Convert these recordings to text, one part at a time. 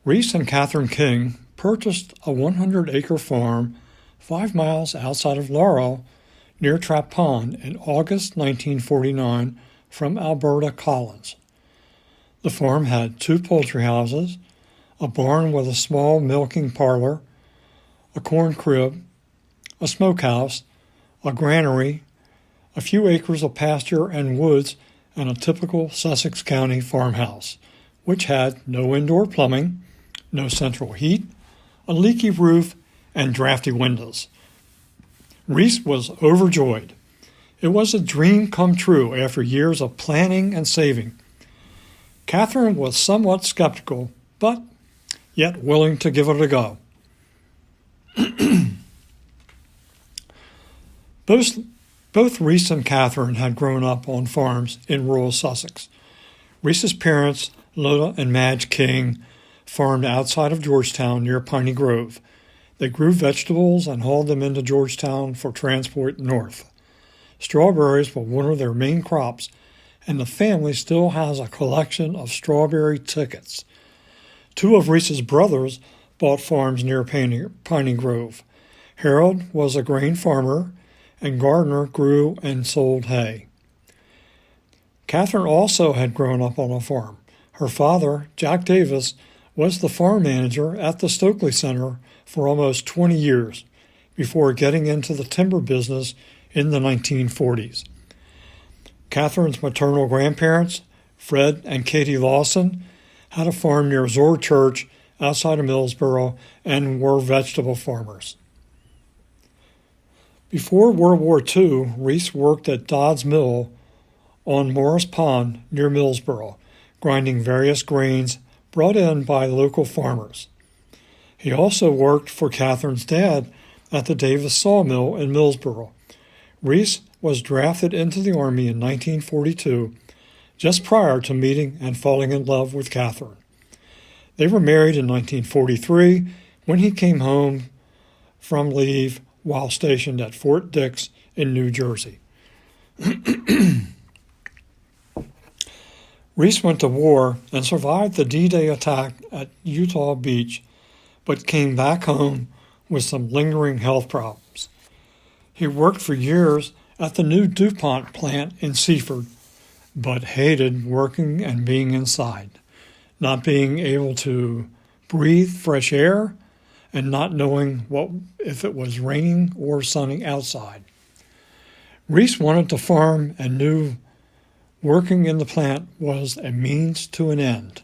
Reese and Catherine King purchased a 100-acre farm 5 miles outside of Laurel near Trap Pond in August 1949 from Alberta Collins. The farm had 2 poultry houses, a barn with a small milking parlor, a corn crib, a smokehouse, a granary, a few acres of pasture and woods, and a typical Sussex County farmhouse, which had no indoor plumbing, no central heat, a leaky roof, and drafty windows. Reese was overjoyed. It was a dream come true after years of planning and saving. Catherine was somewhat skeptical, but yet willing to give it a go. Both Reese and Catherine had grown up on farms in rural Sussex. Reese's parents, Loda and Madge King, farmed outside of Georgetown near Piney Grove. They grew vegetables and hauled them into Georgetown for transport north. Strawberries were one of their main crops, and the family still has a collection of strawberry tickets. 2 of Reese's brothers bought farms near Piney Grove. Harold was a grain farmer, and Gardner grew and sold hay. Catherine also had grown up on a farm. Her father, Jack Davis, was the farm manager at the Stokely Center for almost 20 years before getting into the timber business in the 1940s. Catherine's maternal grandparents, Fred and Katie Lawson, had a farm near Zoar Church outside of Millsboro and were vegetable farmers. Before World War II, Reese worked at Dodd's Mill on Morris Pond near Millsboro, grinding various grains brought in by local farmers. He also worked for Catherine's dad at the Davis Sawmill in Millsboro. Reese was drafted into the Army in 1942, just prior to meeting and falling in love with Catherine. They were married in 1943 when he came home from leave while stationed at Fort Dix in New Jersey. Reese went to war and survived the D-Day attack at Utah Beach, but came back home with some lingering health problems. He worked for years at the new DuPont plant in Seaford, but hated working and being inside, not being able to breathe fresh air and not knowing if it was raining or sunny outside. Reese wanted to farm and knew working in the plant was a means to an end.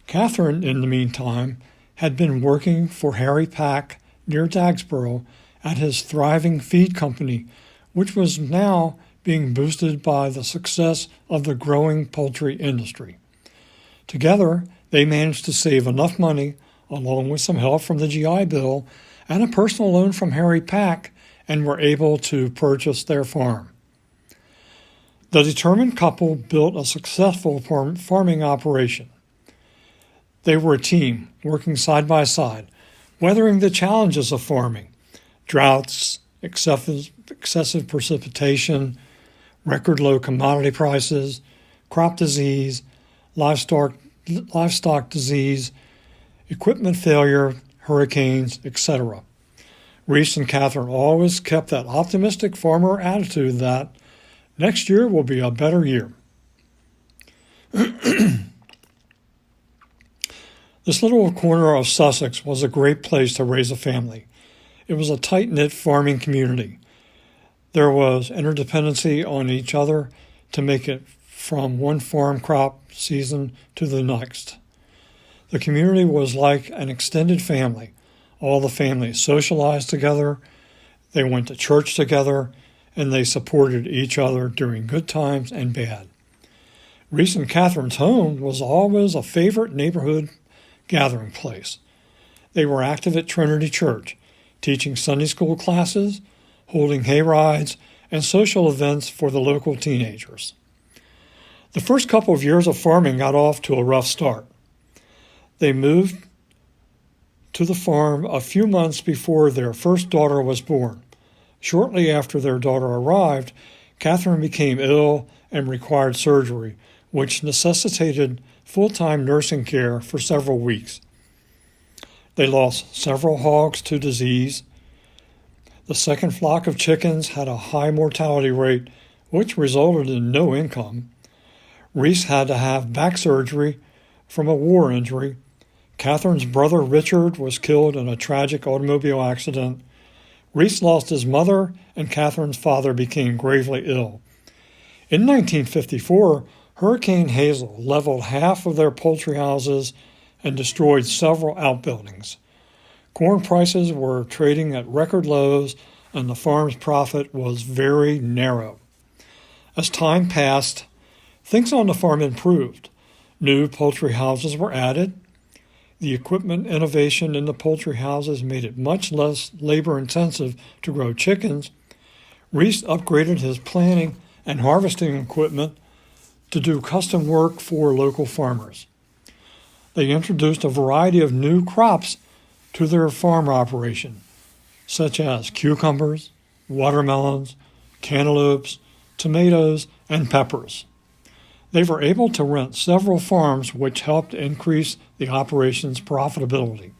Catherine, in the meantime, had been working for Harry Pack near Dagsboro at his thriving feed company, which was now being boosted by the success of the growing poultry industry. Together, they managed to save enough money, along with some help from the GI Bill and a personal loan from Harry Pack, and were able to purchase their farm. The determined couple built a successful farming operation. They were a team, working side by side, weathering the challenges of farming: droughts, excessive precipitation, record low commodity prices, crop disease, livestock disease, equipment failure, hurricanes, etc. Reese and Catherine always kept that optimistic farmer attitude that next year will be a better year. This little corner of Sussex was a great place to raise a family. It was a tight-knit farming community. There was interdependency on each other to make it from one farm crop season to the next. The community was like an extended family. All the families socialized together, they went to church together, and they supported each other during good times and bad. Reese and Catherine's home was always a favorite neighborhood gathering place. They were active at Trinity Church, teaching Sunday school classes, holding hay rides, and social events for the local teenagers. The first couple of years of farming got off to a rough start. They moved to the farm a few months before their first daughter was born. Shortly after their daughter arrived, Catherine became ill and required surgery, which necessitated full-time nursing care for several weeks. They lost several hogs to disease. The second flock of chickens had a high mortality rate, which resulted in no income. Reese had to have back surgery from a war injury. Catherine's brother Richard was killed in a tragic automobile accident. Reese lost his mother, and Catherine's father became gravely ill. In 1954, Hurricane Hazel leveled half of their poultry houses and destroyed several outbuildings. Corn prices were trading at record lows, and the farm's profit was very narrow. As time passed, things on the farm improved. New poultry houses were added. The equipment innovation in the poultry houses made it much less labor-intensive to grow chickens. Reese upgraded his planting and harvesting equipment to do custom work for local farmers. They introduced a variety of new crops to their farm operation, such as cucumbers, watermelons, cantaloupes, tomatoes, and peppers. They were able to rent several farms, which helped increase the operation's profitability.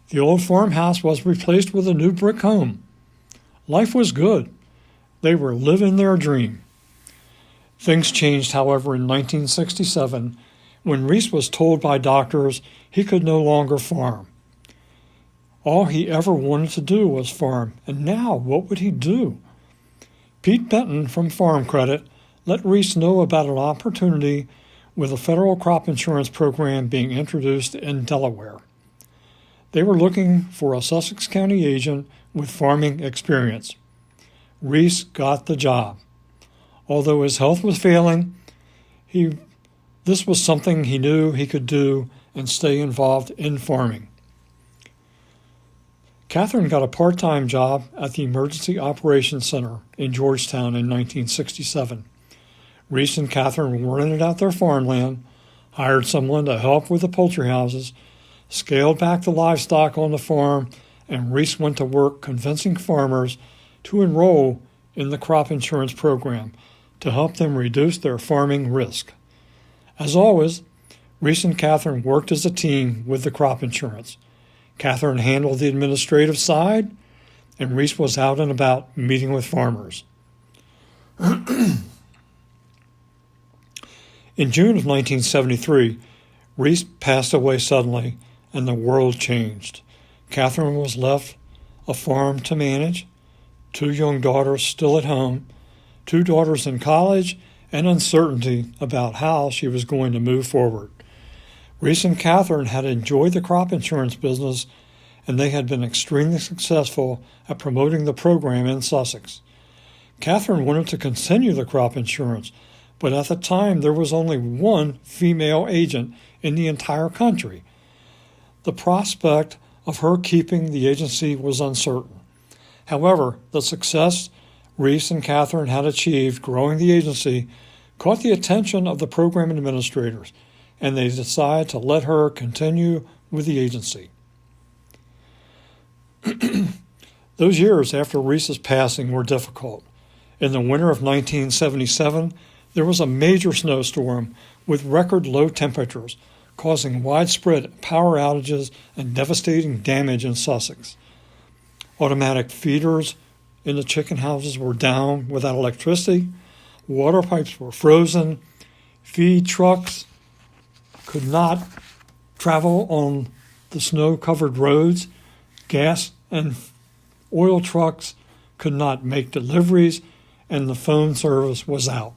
The old farmhouse was replaced with a new brick home. Life was good. They were living their dream. Things changed, however, in 1967 when Reese was told by doctors he could no longer farm. All he ever wanted to do was farm, and now what would he do? Pete Benton from Farm Credit let Reese know about an opportunity with a federal crop insurance program being introduced in Delaware. They were looking for a Sussex County agent with farming experience. Reese got the job. Although his health was failing, this was something he knew he could do and stay involved in farming. Catherine got a part-time job at the Emergency Operations Center in Georgetown in 1967. Reese and Catherine rented out their farmland, hired someone to help with the poultry houses, scaled back the livestock on the farm, and Reese went to work convincing farmers to enroll in the crop insurance program to help them reduce their farming risk. As always, Reese and Catherine worked as a team with the crop insurance. Catherine handled the administrative side, and Reese was out and about meeting with farmers. In June of 1973, Reese passed away suddenly, and the world changed. Catherine was left a farm to manage, 2 young daughters still at home, 2 daughters in college, and uncertainty about how she was going to move forward. Reese and Catherine had enjoyed the crop insurance business, and they had been extremely successful at promoting the program in Sussex. Catherine wanted to continue the crop insurance, but at the time there was only one female agent in the entire country. The prospect of her keeping the agency was uncertain. However, the success Reese and Catherine had achieved growing the agency caught the attention of the program administrators, and they decided to let her continue with the agency. Those years after Reese's passing were difficult. In the winter of 1977, there was a major snowstorm with record low temperatures, causing widespread power outages and devastating damage in Sussex. Automatic feeders in the chicken houses were down without electricity, water pipes were frozen, feed trucks could not travel on the snow-covered roads, gas and oil trucks could not make deliveries, and the phone service was out.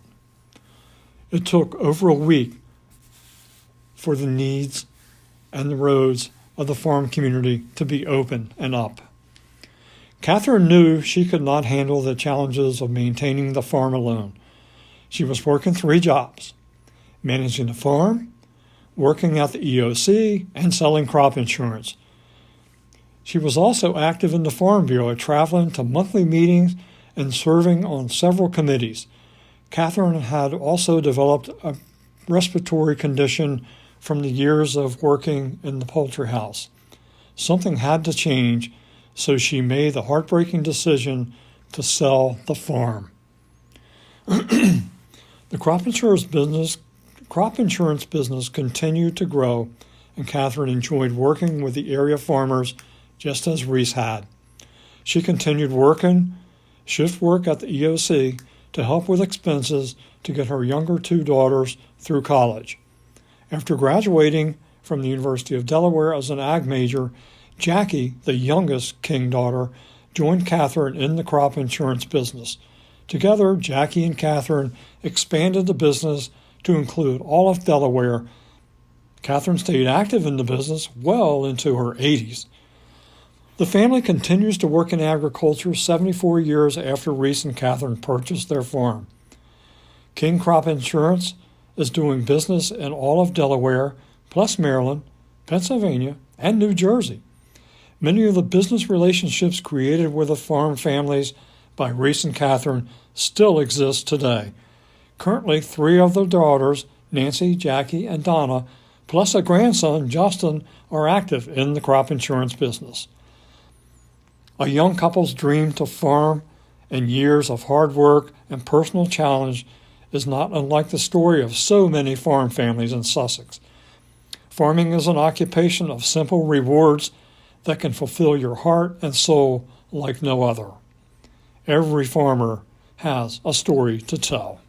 It took over a week for the needs and the roads of the farm community to be open and up. Catherine knew she could not handle the challenges of maintaining the farm alone. She was working 3 jobs: managing the farm, working at the EOC, and selling crop insurance. She was also active in the Farm Bureau, traveling to monthly meetings and serving on several committees. Catherine had also developed a respiratory condition from the years of working in the poultry house. Something had to change, so she made the heartbreaking decision to sell the farm. The crop insurance business continued to grow and Catherine enjoyed working with the area farmers just as Reese had. She continued working shift work at the EOC to help with expenses to get her younger two daughters through college. After graduating from the University of Delaware as an ag major, Jackie, the youngest King daughter, joined Catherine in the crop insurance business. Together, Jackie and Catherine expanded the business to include all of Delaware. Catherine stayed active in the business well into her 80s. The family continues to work in agriculture 74 years after Reese and Catherine purchased their farm. King Crop Insurance is doing business in all of Delaware, plus Maryland, Pennsylvania, and New Jersey. Many of the business relationships created with the farm families by Reese and Catherine still exist today. Currently, 3 of their daughters, Nancy, Jackie, and Donna, plus a grandson, Justin, are active in the crop insurance business. A young couple's dream to farm and years of hard work and personal challenge is not unlike the story of so many farm families in Sussex. Farming is an occupation of simple rewards that can fulfill your heart and soul like no other. Every farmer has a story to tell.